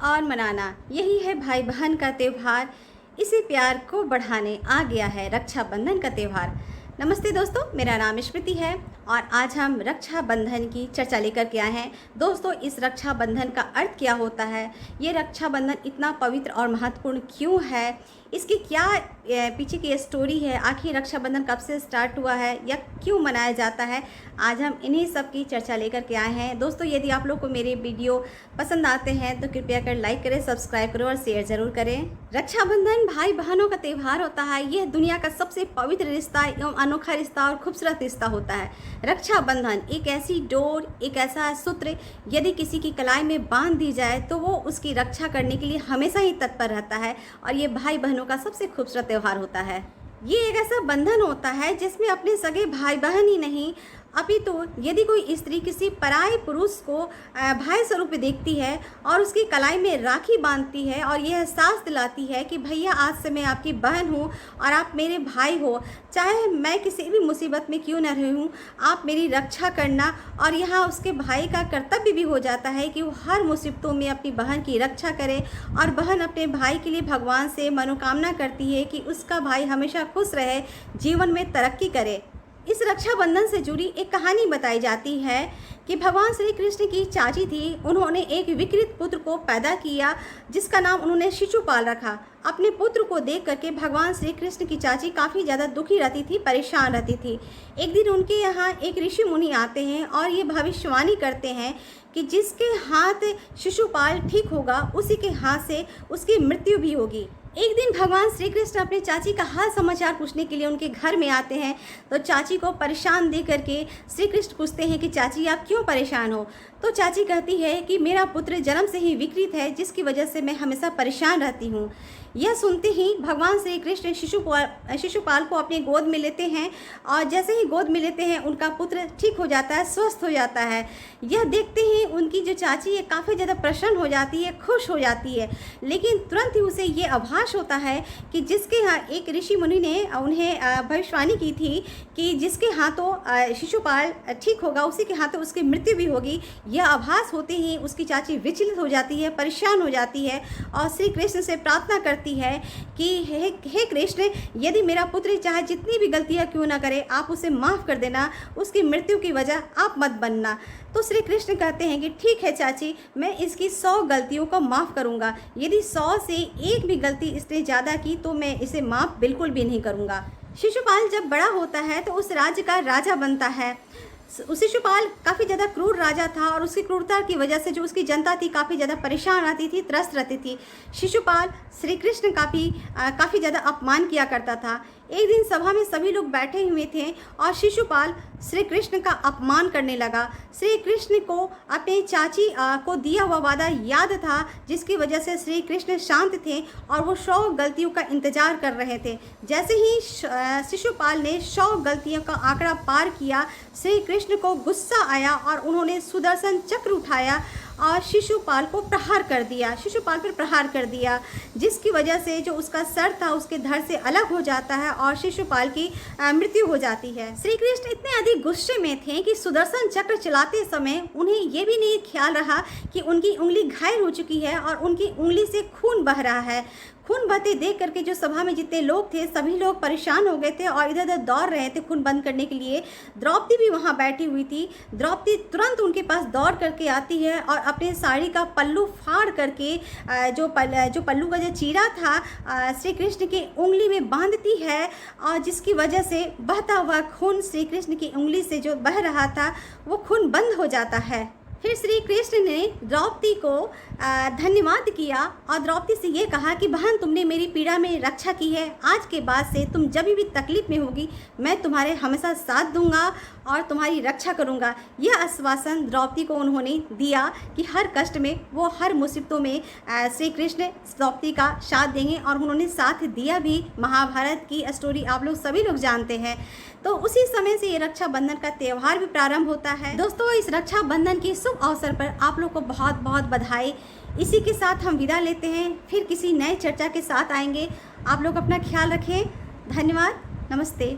और मनाना, यही है भाई बहन का त्यौहार। इसी प्यार को बढ़ाने आ गया है रक्षाबंधन का त्यौहार। नमस्ते दोस्तों, मेरा नाम स्मृति है और आज हम रक्षाबंधन की चर्चा लेकर के आए हैं। दोस्तों, इस रक्षाबंधन का अर्थ क्या होता है, ये रक्षाबंधन इतना पवित्र और महत्वपूर्ण क्यों है, इसकी क्या पीछे की स्टोरी है, आखिर रक्षाबंधन कब से स्टार्ट हुआ है या क्यों मनाया जाता है, आज हम इन्हीं सब की चर्चा लेकर के आए हैं। दोस्तों, यदि आप लोग को मेरे वीडियो पसंद आते हैं तो कृपया कर लाइक करें, सब्सक्राइब करें और शेयर ज़रूर करें। रक्षाबंधन भाई बहनों का त्यौहार होता है। यह दुनिया का सबसे पवित्र रिश्ता एवं अनोखा रिश्ता और खूबसूरत रिश्ता होता है। रक्षाबंधन एक ऐसी डोर, एक ऐसा सूत्र, यदि किसी की कलाई में बांध दी जाए तो वो उसकी रक्षा करने के लिए हमेशा ही तत्पर रहता है और ये भाई बहनों का सबसे खूबसूरत त्यौहार होता है। ये एक ऐसा बंधन होता है जिसमें अपने सगे भाई बहन ही नहीं, अपितु यदि कोई स्त्री किसी पराये पुरुष को भाई स्वरूप में देखती है और उसकी कलाई में राखी बांधती है और यह एहसास दिलाती है कि भैया आज से मैं आपकी बहन हूँ और आप मेरे भाई हो, चाहे मैं किसी भी मुसीबत में क्यों न रहूँ, आप मेरी रक्षा करना। और यहाँ उसके भाई का कर्तव्य भी हो जाता है कि वो हर मुसीबतों में अपनी बहन की रक्षा करे और बहन अपने भाई के लिए भगवान से मनोकामना करती है कि उसका भाई हमेशा खुश रहे, जीवन में तरक्की करे। इस रक्षाबंधन से जुड़ी एक कहानी बताई जाती है कि भगवान श्री कृष्ण की चाची थी, उन्होंने एक विकृत पुत्र को पैदा किया जिसका नाम उन्होंने शिशुपाल रखा। अपने पुत्र को देख करके भगवान श्री कृष्ण की चाची काफ़ी ज़्यादा दुखी रहती थी, परेशान रहती थी। एक दिन उनके यहाँ एक ऋषि मुनि आते हैं और ये भविष्यवाणी करते हैं कि जिसके हाथ शिशुपाल ठीक होगा उसी के हाथ से उसकी मृत्यु भी होगी। एक दिन भगवान श्री कृष्ण अपनी चाची का हाल समाचार पूछने के लिए उनके घर में आते हैं तो चाची को परेशान देख करके श्री कृष्ण पूछते हैं कि चाची आप क्यों परेशान हो। तो चाची कहती है कि मेरा पुत्र जन्म से ही विकृत है जिसकी वजह से मैं हमेशा परेशान रहती हूँ। यह सुनते ही भगवान श्री कृष्ण शिशुपाल को अपनी गोद में लेते हैं और जैसे ही गोद में लेते हैं उनका पुत्र ठीक हो जाता है, स्वस्थ हो जाता है। यह देखते ही उनकी जो चाची है काफ़ी ज़्यादा प्रसन्न हो जाती है, खुश हो जाती है। लेकिन तुरंत ही उसे ये आभास होता है कि जिसके यहाँ एक ऋषि मुनि ने उन्हें भविष्यवाणी की थी कि जिसके हाथों शिशुपाल ठीक होगा उसी के हाथों उसकी मृत्यु भी होगी। यह आभास होते ही उसकी चाची विचलित हो जाती है, परेशान हो जाती है और श्री कृष्ण से प्रार्थना करती है कि हे कृष्ण, यदि मेरा पुत्र चाहे जितनी भी गलतियां क्यों ना करे आप उसे माफ़ कर देना, उसकी मृत्यु की वजह आप मत बनना। तो श्री कृष्ण कहते हैं कि ठीक है चाची, मैं इसकी 100 गलतियों को माफ़ करूंगा, यदि 100 से एक भी गलती इसने ज़्यादा की तो मैं इसे माफ़ बिल्कुल भी नहीं करूंगा। शिशुपाल जब बड़ा होता है तो उस राज्य का राजा बनता है। शिशुपाल काफ़ी ज़्यादा क्रूर राजा था और उसकी क्रूरता की वजह से जो उसकी जनता थी काफ़ी ज़्यादा परेशान रहती थी, त्रस्त रहती थी। शिशुपाल श्री कृष्ण काफ़ी ज़्यादा अपमान किया करता था। एक दिन सभा में सभी लोग बैठे हुए थे और शिशुपाल श्री कृष्ण का अपमान करने लगा। श्री कृष्ण को अपने चाची को दिया हुआ वादा याद था जिसकी वजह से श्री कृष्ण शांत थे और वो 100 गलतियों का इंतजार कर रहे थे। जैसे ही शिशुपाल ने 100 गलतियों का आंकड़ा पार किया, श्री कृष्ण को गुस्सा आया और उन्होंने सुदर्शन चक्र उठाया और शिशुपाल को प्रहार कर दिया, शिशुपाल पर प्रहार कर दिया, जिसकी वजह से जो उसका सर था उसके धड़ से अलग हो जाता है और शिशुपाल की मृत्यु हो जाती है। श्री कृष्ण इतने अधिक गुस्से में थे कि सुदर्शन चक्र चलाते समय उन्हें ये भी नहीं ख्याल रहा कि उनकी उंगली घायल हो चुकी है और उनकी उंगली से खून बह रहा है। खून बहते देख करके जो सभा में जितने लोग थे सभी लोग परेशान हो गए थे और इधर उधर दौड़ रहे थे खून बंद करने के लिए। द्रौपदी भी वहाँ बैठी हुई थी। द्रौपदी तुरंत उनके पास दौड़ करके आती है और अपने साड़ी का पल्लू फाड़ करके जो पल्लू का जो चीरा था श्री कृष्ण की उंगली में बांधती है और जिसकी वजह से बहता हुआ खून श्री कृष्ण की उंगली से जो बह रहा था वो खून बंद हो जाता है। फिर श्री कृष्ण ने द्रौपदी को धन्यवाद किया और द्रौपदी से ये कहा कि बहन, तुमने मेरी पीड़ा में रक्षा की है, आज के बाद से तुम जब भी तकलीफ में होगी मैं तुम्हारे हमेशा साथ दूंगा और तुम्हारी रक्षा करूंगा। यह आश्वासन द्रौपदी को उन्होंने दिया कि हर कष्ट में, वो हर मुसीबतों में श्री कृष्ण द्रौपदी का साथ देंगे और उन्होंने साथ दिया भी। महाभारत की स्टोरी आप लोग सभी लोग जानते हैं। तो उसी समय से ये रक्षाबंधन का त्यौहार भी प्रारंभ होता है। दोस्तों, इस रक्षाबंधन के शुभ अवसर पर आप लोग को बहुत बहुत बधाई। इसी के साथ हम विदा लेते हैं, फिर किसी नए चर्चा के साथ आएंगे। आप लोग अपना ख्याल रखें। धन्यवाद, नमस्ते।